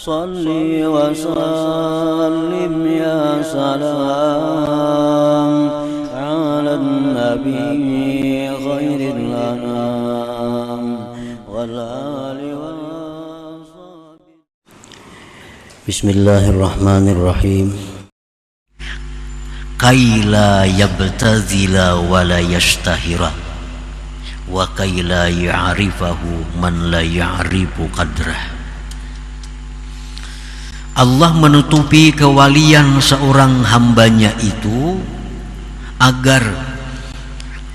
Salli wa sallim ya salam ala nabi khairil anam wal ali wa sahbihi. Bismillahirrahmanirrahim. Kaila yabtazila wa la yashtahira wa kaila ya'rifahu man la ya'rifu qadrah. Allah menutupi kewalian seorang hambanya itu agar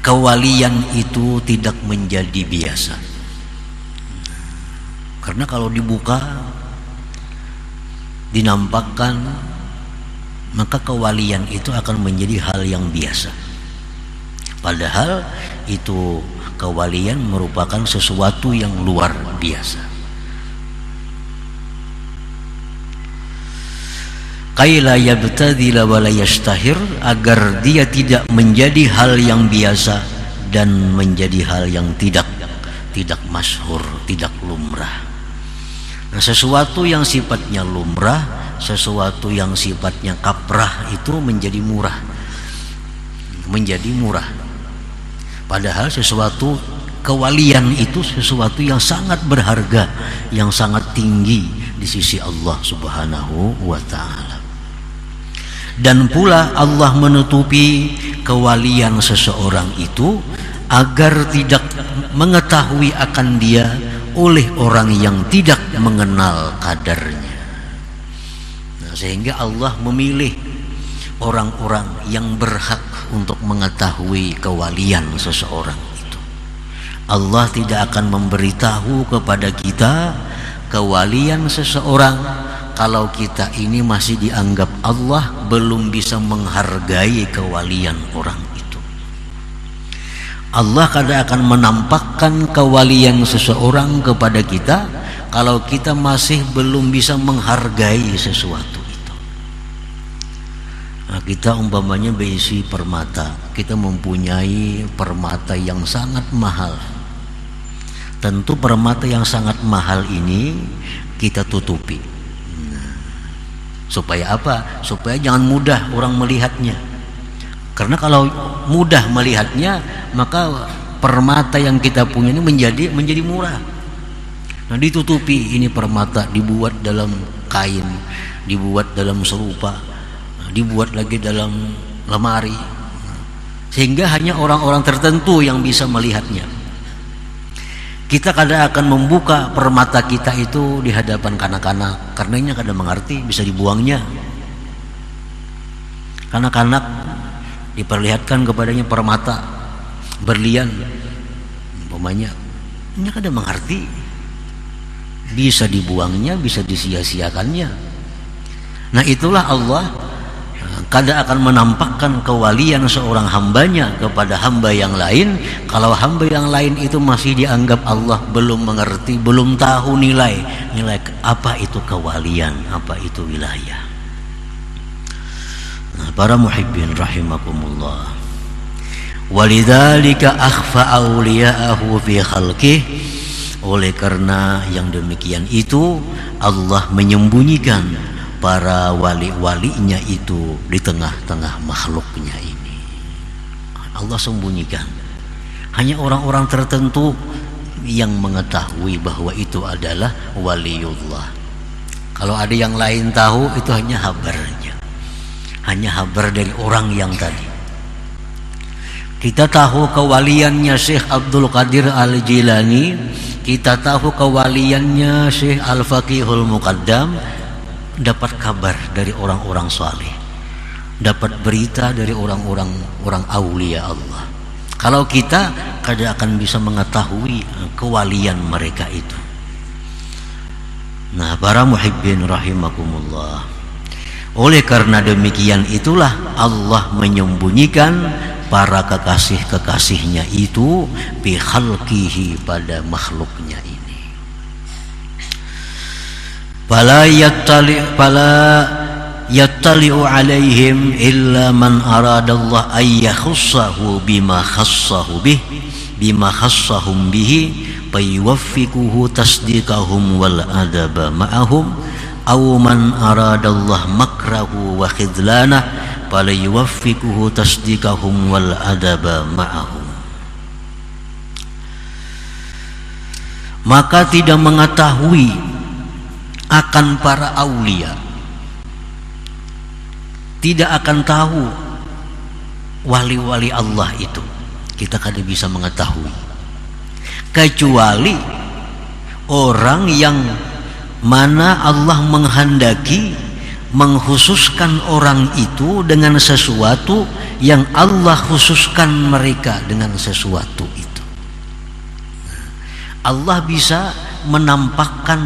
kewalian itu tidak menjadi biasa. Karena kalau dibuka, dinampakkan, maka kewalian itu akan menjadi hal yang biasa. Padahal itu kewalian merupakan sesuatu yang luar biasa. Kaila yabtadila wa la yashtahir, agar dia tidak menjadi hal yang biasa dan menjadi hal yang tidak masyhur, tidak lumrah. Nah, sesuatu yang sifatnya lumrah, sesuatu yang sifatnya kaprah itu menjadi murah. Padahal sesuatu kewalian itu sesuatu yang sangat berharga, yang sangat tinggi di sisi Allah Subhanahu wa ta'ala. Dan pula Allah menutupi kewalian seseorang itu agar tidak mengetahui akan dia oleh orang yang tidak mengenal kadarnya. Nah, sehingga Allah memilih orang-orang yang berhak untuk mengetahui kewalian seseorang itu. Allah tidak akan memberitahu kepada kita kewalian seseorang kalau kita ini masih dianggap Allah belum bisa menghargai kewalian orang itu. Allah kadang akan menampakkan kewalian seseorang kepada kita kalau kita masih belum bisa menghargai sesuatu itu. Nah, kita umpamanya berisi permata, kita mempunyai permata yang sangat mahal. Tentu permata yang sangat mahal ini kita tutupi. Supaya apa? Supaya jangan mudah orang melihatnya. Karena kalau mudah melihatnya, maka permata yang kita punya ini menjadi murah. Nah, ditutupi, ini permata dibuat dalam kain, dibuat dalam serupa, dibuat lagi dalam lemari, sehingga hanya orang-orang tertentu yang bisa melihatnya. Kita kadang akan membuka permata kita itu di hadapan kanak-kanak, karenanya kadang mengerti, bisa dibuangnya. Kanak-kanak diperlihatkan kepadanya permata berlian, umpamanya, ini kadang mengerti, bisa dibuangnya, bisa disia-siakannya. Nah, itulah Allah kadang akan menampakkan kewalian seorang hambanya kepada hamba yang lain kalau hamba yang lain itu masih dianggap Allah belum mengerti, belum tahu nilai apa itu kewalian, apa itu wilayah. Nah, para muhibbin rahimakumullah, walidzalika akhfa awliya'ahu fi khalqih, oleh karena yang demikian itu Allah menyembunyikan para wali-walinya itu di tengah-tengah makhluknya ini. Allah sembunyikan. Hanya orang-orang tertentu yang mengetahui bahwa itu adalah waliullah. Kalau ada yang lain tahu, itu hanya habarnya, hanya habar dari orang yang tadi. Kita tahu kewaliannya Syekh Abdul Qadir Al-Jilani, kita tahu kewaliannya Syekh Al-Faqihul Muqaddam, dapat kabar dari orang-orang saleh, dapat berita dari orang aulia Allah. Kalau kita kadang akan bisa mengetahui kewalian mereka itu. Nah, para muhibbin rahimakumullah, oleh karena demikian itulah Allah menyembunyikan para kekasih-kekasihnya itu bi khalqihi, pada makhluknya ini. Fala yattali'u alaihim illa man aradallah ay yakhussahu bima khassahum bihi fayuwaffiquhu tasdiqahum wal adaba ma'ahum aw man aradallah makrahu wa khidlanah fala yuwaffiquhu tasdiqahum wal adaba ma'ahum. Maka tidak mengetahui akan para aulia, tidak akan tahu wali-wali Allah itu, kita kada bisa mengetahui kecuali orang yang mana Allah menghendaki mengkhususkan orang itu dengan sesuatu yang Allah khususkan mereka dengan sesuatu itu. Allah bisa menampakkan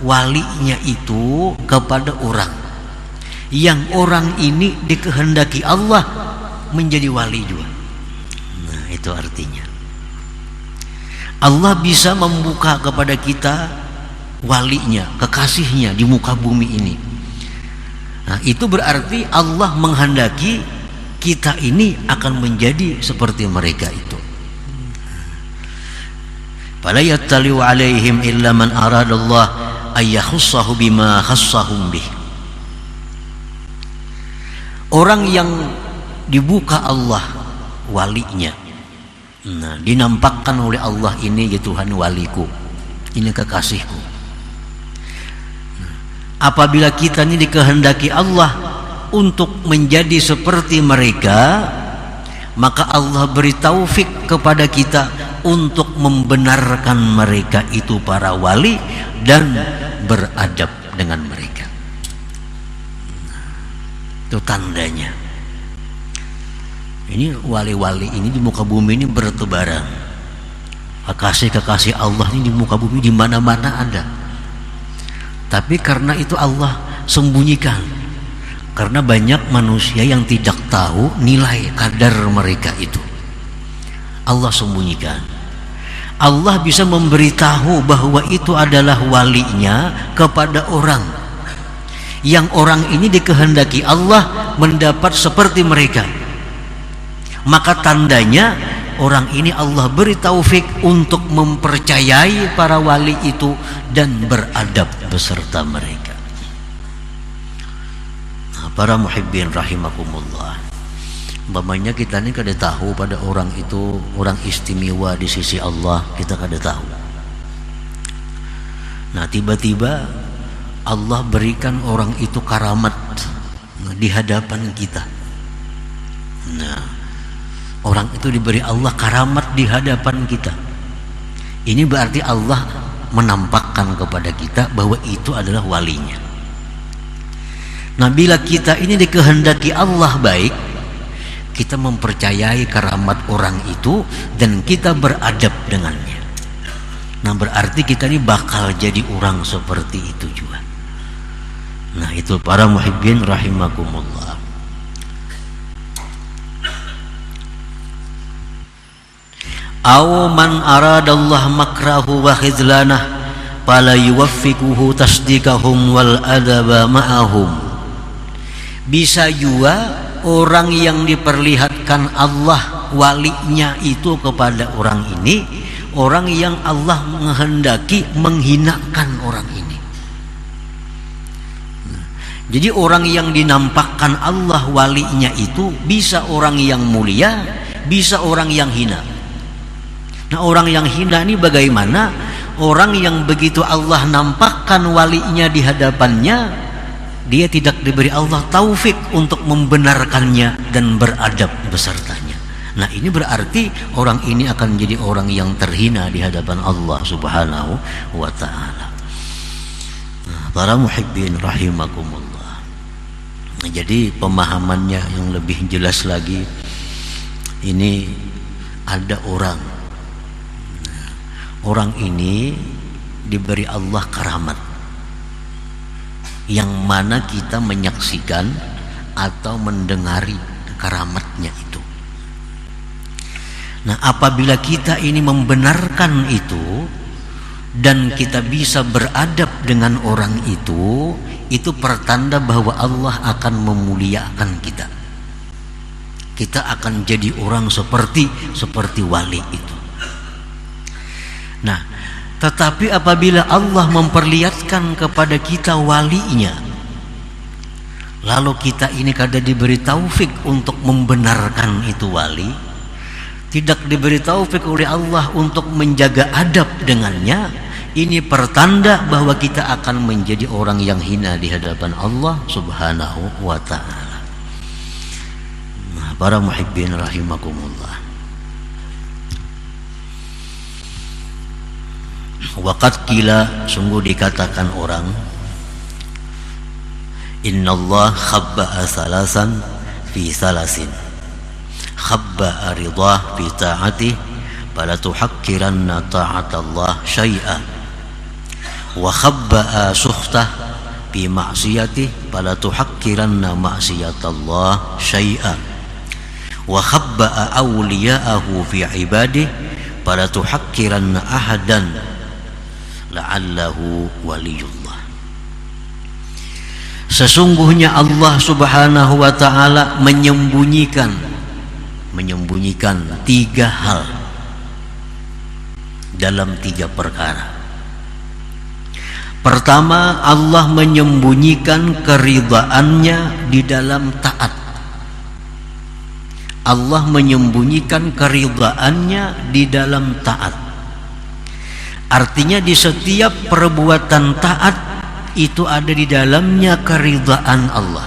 walinya itu kepada orang yang orang ini dikehendaki Allah menjadi wali juga. Nah, itu artinya Allah bisa membuka kepada kita walinya, kekasihnya di muka bumi ini. Nah, itu berarti Allah menghendaki kita ini akan menjadi seperti mereka itu. Fala yattali'u 'alaihim illa man aradallah ay yakhussahu bima khassahum bih. Orang yang dibuka Allah walinya, nah, dinampakkan oleh Allah, ini ya Tuhan waliku, ini kekasihku. Apabila kita ini dikehendaki Allah untuk menjadi seperti mereka, maka Allah beri taufik kepada kita untuk membenarkan mereka itu para wali dan beradab dengan mereka. Itu tandanya. Ini wali-wali ini di muka bumi ini bertebaran. Kekasih-kekasih Allah ini di muka bumi di mana-mana ada. Tapi karena itu Allah sembunyikan. Karena banyak manusia yang tidak tahu nilai kadar mereka itu. Allah sembunyikan. Allah bisa memberitahu bahwa itu adalah walinya kepada orang yang orang ini dikehendaki Allah mendapat seperti mereka. Maka tandanya orang ini Allah beri taufik untuk mempercayai para wali itu dan beradab beserta mereka. Nah, para muhibbin rahimakumullah, umpamanya kita ini kada tahu pada orang itu orang istimewa di sisi Allah, kita kada tahu. Nah, tiba-tiba Allah berikan orang itu karamat di hadapan kita. Nah, orang itu diberi Allah karamat di hadapan kita. Ini berarti Allah menampakkan kepada kita bahwa itu adalah walinya. Nah, bila kita ini dikehendaki Allah baik, kita mempercayai karamat orang itu dan kita beradab dengannya. Nah, berarti kita ini bakal jadi orang seperti itu juga. Nah, itu para muhibbin rahimakumullah. Aw man aradallah makrahu wa khizlanah fala yuwaffiquhu tasdiqahum wal adaba ma'ahum. Bisa juga orang yang diperlihatkan Allah walinya itu kepada orang ini, orang yang Allah menghendaki menghinakan orang ini. Jadi orang yang dinampakkan Allah walinya itu bisa orang yang mulia, bisa orang yang hina. Nah, orang yang hina ini bagaimana? Orang yang begitu Allah nampakkan walinya di hadapannya, dia tidak diberi Allah taufik untuk membenarkannya dan beradab besertanya. Nah, ini berarti orang ini akan jadi orang yang terhina di hadapan Allah Subhanahu wa ta'ala. Nah, para muhibbin rahimakumullah. Nah, jadi pemahamannya yang lebih jelas lagi, ini ada orang ini diberi Allah karamat yang mana kita menyaksikan atau mendengari karamatnya itu. Nah, apabila kita ini membenarkan itu dan kita bisa beradab dengan orang itu pertanda bahwa Allah akan memuliakan kita. Kita akan jadi orang seperti wali itu. Nah, Tetapi apabila Allah memperlihatkan kepada kita walinya, lalu kita ini kadang diberi taufik untuk membenarkan itu wali, tidak diberi taufik oleh Allah untuk menjaga adab dengannya, ini pertanda bahwa kita akan menjadi orang yang hina di hadapan Allah Subhanahu wa ta'ala. Nah, para muhibbin rahimakumullah, waqad qila, sungguh dikatakan orang, innallah khabba'a salasan fi salasin, khabba'a ridah fi ta'atih fala tuhakkiranna ta'atallah syai'a, wa khabba'a suhtah fi ma'siyatih fala tuhakkiranna ma'siyatallah syai'a, wa khabba'a awliya'ahu fi ibadih fala tuhakkiranna ahadan la'allahu waliyullah. Sesungguhnya Allah Subhanahu wa ta'ala menyembunyikan tiga hal dalam tiga perkara. Pertama, Allah menyembunyikan keridhaannya di dalam taat. Allah menyembunyikan keridhaannya di dalam taat. Artinya di setiap perbuatan taat itu ada di dalamnya keridhaan Allah.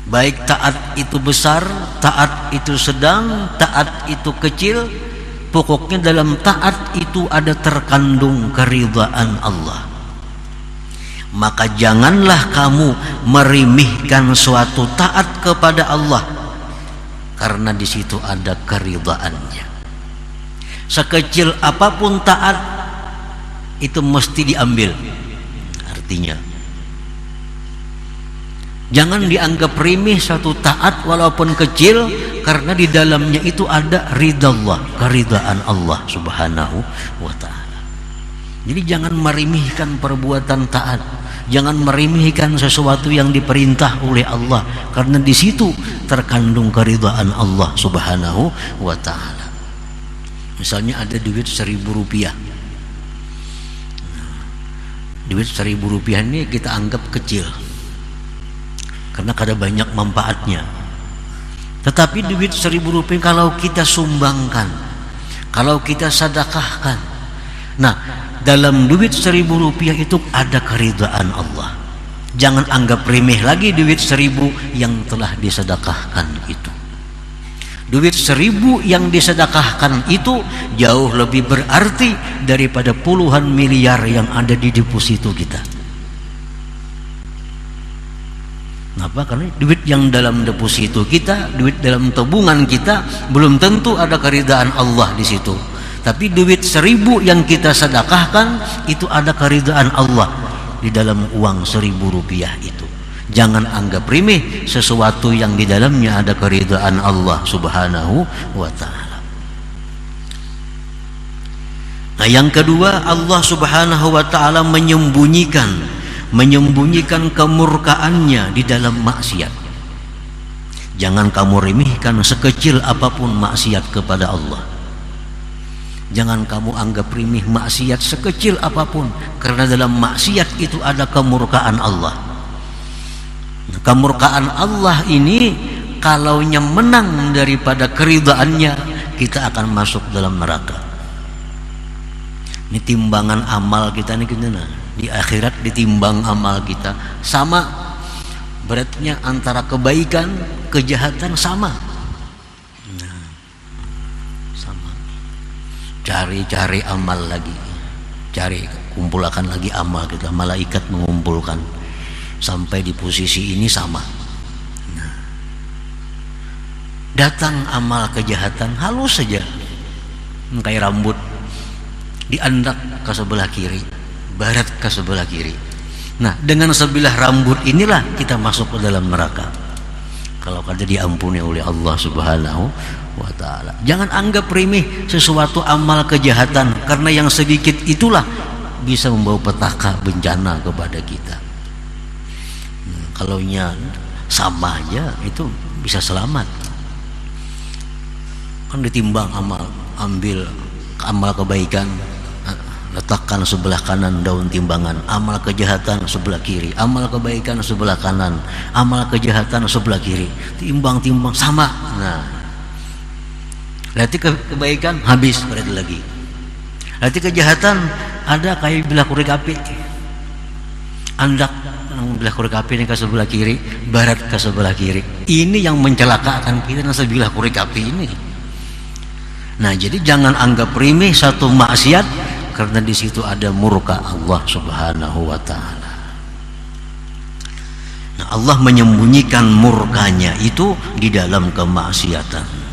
Baik taat itu besar, taat itu sedang, taat itu kecil, pokoknya dalam taat itu ada terkandung keridhaan Allah. Maka janganlah kamu meremehkan suatu taat kepada Allah, karena di situ ada keridhaannya. Sekecil apapun taat itu mesti diambil. Artinya jangan dianggap remeh satu taat walaupun kecil, karena di dalamnya itu ada ridha Allah, keridhaan Allah Subhanahu wa ta'ala. Jadi jangan meremehkan perbuatan taat, jangan meremehkan sesuatu yang diperintah oleh Allah, karena di situ terkandung keridhaan Allah Subhanahu wa ta'ala. Misalnya ada duit 1.000 rupiah. Duit 1.000 rupiah ini kita anggap kecil karena ada banyak manfaatnya. Tetapi duit 1.000 rupiah kalau kita sumbangkan, kalau kita sedekahkan, nah dalam duit 1.000 rupiah itu ada keridhaan Allah. Jangan anggap remeh lagi duit 1.000 yang telah disedekahkan itu. Duit 1.000 yang disedekahkan itu jauh lebih berarti daripada puluhan miliar yang ada di deposito kita. Kenapa? Karena duit yang dalam deposito kita, duit dalam tabungan kita, belum tentu ada keridhaan Allah di situ. Tapi duit 1.000 yang kita sedekahkan itu ada keridhaan Allah di dalam uang 1.000 rupiah itu. Jangan anggap remeh sesuatu yang di dalamnya ada keridhaan Allah Subhanahu wa ta'ala. Nah, yang kedua, Allah Subhanahu wa ta'ala menyembunyikan kemurkaannya di dalam maksiat. Jangan kamu remehkan sekecil apapun maksiat kepada Allah. Jangan kamu anggap remeh maksiat sekecil apapun, karena dalam maksiat itu ada kemurkaan Allah. Kemurkaan Allah ini kalaunya menang daripada keridhaannya, kita akan masuk dalam neraka. Ini timbangan amal kita nih, di akhirat ditimbang amal kita sama beratnya antara kebaikan kejahatan sama. Nah, sama. Cari amal lagi, kumpulkan lagi amal kita, malaikat mengumpulkan sampai di posisi ini sama. Nah, datang amal kejahatan halus saja, kayak rambut diandak ke sebelah kiri, barat ke sebelah kiri. Nah, dengan sebilah rambut inilah kita masuk ke dalam neraka kalau kada diampuni oleh Allah Subhanahu wa ta'ala. Jangan anggap remeh sesuatu amal kejahatan, karena yang sedikit itulah bisa membawa petaka bencana kepada kita. Kalau nya sama aja itu bisa selamat. Kan ditimbang amal, ambil amal kebaikan letakkan sebelah kanan daun timbangan, amal kejahatan sebelah kiri, amal kebaikan sebelah kanan, amal kejahatan sebelah kiri, timbang-timbang sama. Nah, lihat kebaikan habis, berarti lagi. Lihat kejahatan ada kayak bilah korek api, andak bilah korek api ini ke sebelah kiri, barat ke sebelah kiri. Ini yang mencelakakan kita nasa bilah korek api ini. Nah, jadi jangan anggap remeh satu maksiat, karena di situ ada murka Allah Subhanahu wa taala. Nah, Allah menyembunyikan murkanya itu di dalam kemaksiatan.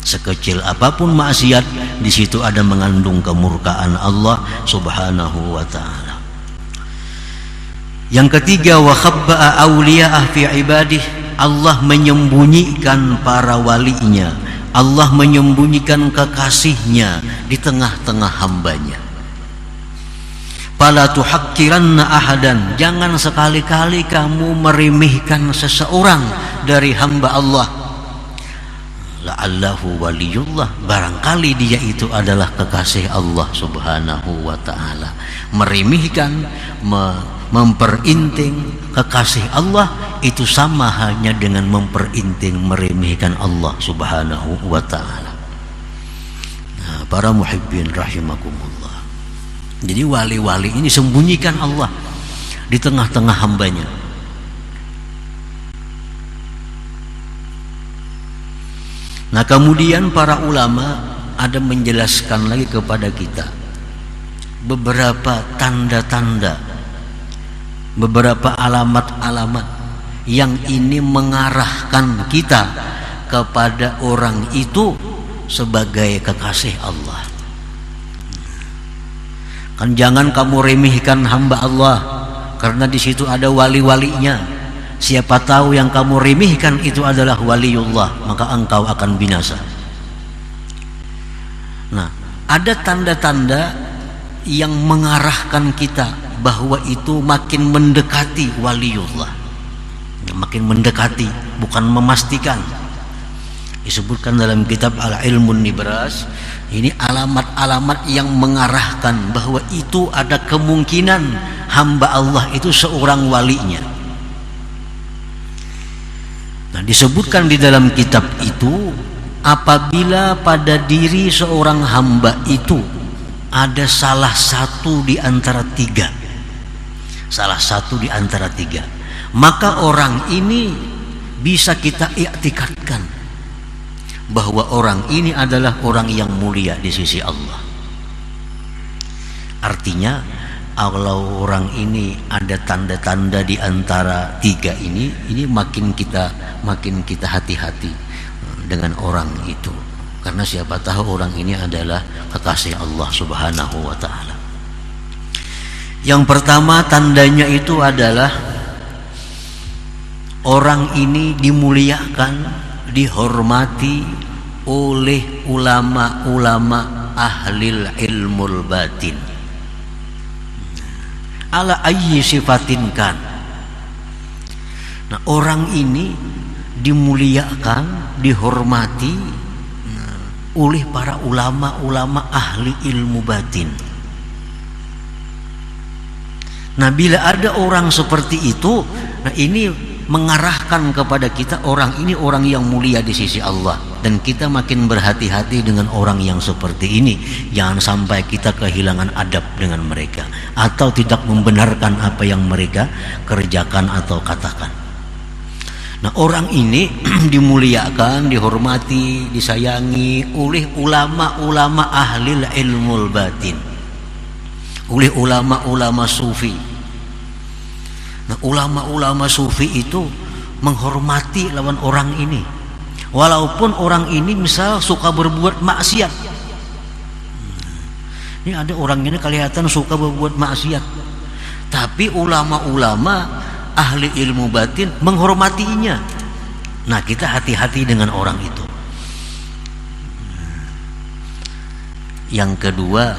Sekecil apapun maksiat, di situ ada mengandung kemurkaan Allah Subhanahu wa taala. Yang ketiga, wa khabba'a awliya'ah fi ibadih, Allah menyembunyikan para walinya, Allah menyembunyikan kekasihnya di tengah-tengah hambanya. Fala tuhakkiranna ahadan, jangan sekali-kali kamu meremehkan seseorang dari hamba Allah. La'allahu waliyullah, barangkali dia itu adalah kekasih Allah Subhanahu wa ta'ala. Meremehkan, memperinting kekasih Allah itu sama halnya dengan memperinting, meremehkan Allah Subhanahu wa ta'ala. Nah, para muhibbin rahimakumullah, jadi wali-wali ini sembunyikan Allah di tengah-tengah hambanya. Nah, kemudian para ulama ada menjelaskan lagi kepada kita beberapa tanda-tanda, beberapa alamat-alamat yang ini mengarahkan kita kepada orang itu sebagai kekasih Allah. Kan jangan kamu remehkan hamba Allah, karena di situ ada wali-walinya. Siapa tahu yang kamu remehkan itu adalah waliullah, maka engkau akan binasa. Nah, ada tanda-tanda yang mengarahkan kita bahwa itu makin mendekati waliullah, makin mendekati, bukan memastikan. Disebutkan dalam kitab Al-Ilmun Nibras, ini alamat-alamat yang mengarahkan bahwa itu ada kemungkinan hamba Allah itu seorang walinya. Nah, disebutkan di dalam kitab itu, apabila pada diri seorang hamba itu ada salah satu di antara tiga, maka orang ini bisa kita i'tikadkan bahwa orang ini adalah orang yang mulia di sisi Allah. Artinya, kalau orang ini ada tanda-tanda di antara tiga ini makin kita hati-hati dengan orang itu, karena siapa tahu orang ini adalah kekasih Allah Subhanahu wa ta'ala. Yang pertama tandanya itu adalah orang ini dimuliakan, dihormati oleh ulama-ulama ahlil ilmul batin, ala ayyi sifatin kan. Nah, orang ini dimuliakan, dihormati oleh para ulama-ulama ahli ilmu batin. Nah, bila ada orang seperti itu, nah ini mengarahkan kepada kita orang ini orang yang mulia di sisi Allah, dan kita makin berhati-hati dengan orang yang seperti ini. Jangan sampai kita kehilangan adab dengan mereka atau tidak membenarkan apa yang mereka kerjakan atau katakan. Nah, orang ini dimuliakan, dihormati, disayangi oleh ulama-ulama ahli ilmul batin, oleh ulama-ulama sufi. Nah, ulama-ulama sufi itu menghormati lawan orang ini, walaupun orang ini misal suka berbuat maksiat. Ini ada orang ini kelihatan suka berbuat maksiat, tapi ulama-ulama ahli ilmu batin menghormatinya. Nah, kita hati-hati dengan orang itu. Yang kedua,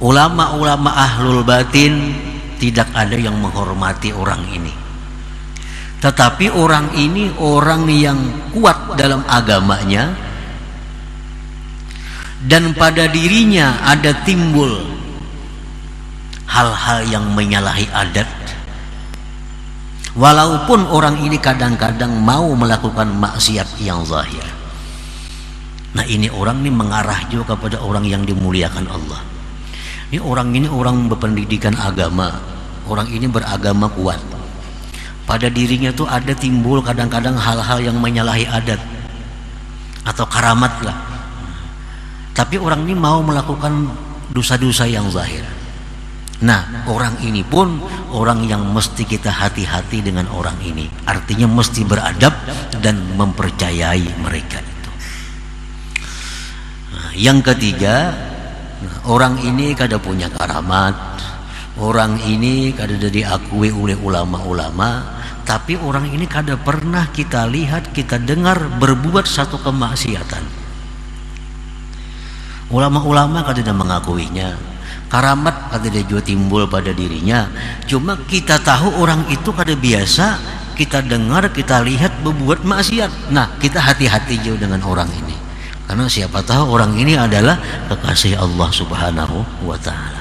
ulama-ulama ahlul batin tidak ada yang menghormati orang ini, tetapi orang ini orang yang kuat dalam agamanya, dan pada dirinya ada timbul hal-hal yang menyalahi adat, walaupun orang ini kadang-kadang mau melakukan maksiat yang zahir. Nah, ini orang ini mengarah juga kepada orang yang dimuliakan Allah. Ini orang berpendidikan agama, orang ini beragama kuat. Pada dirinya tuh ada timbul kadang-kadang hal-hal yang menyalahi adat atau karamat lah. Tapi orang ini mau melakukan dosa-dosa yang zahir. Nah, orang ini pun orang yang mesti kita hati-hati dengan orang ini. Artinya mesti beradab dan mempercayai mereka itu. Nah, yang ketiga, orang ini kada punya karamat. Orang ini kada diakui oleh ulama-ulama. Tapi orang ini kada pernah kita lihat, kita dengar berbuat satu kemaksiatan. Ulama-ulama kada mengakuinya, karamat kada juga timbul pada dirinya. Cuma kita tahu orang itu kada biasa, kita dengar, kita lihat berbuat maksiat. Nah, kita hati-hati juga dengan orang ini, karena siapa tahu orang ini adalah kekasih Allah Subhanahu wa ta'ala.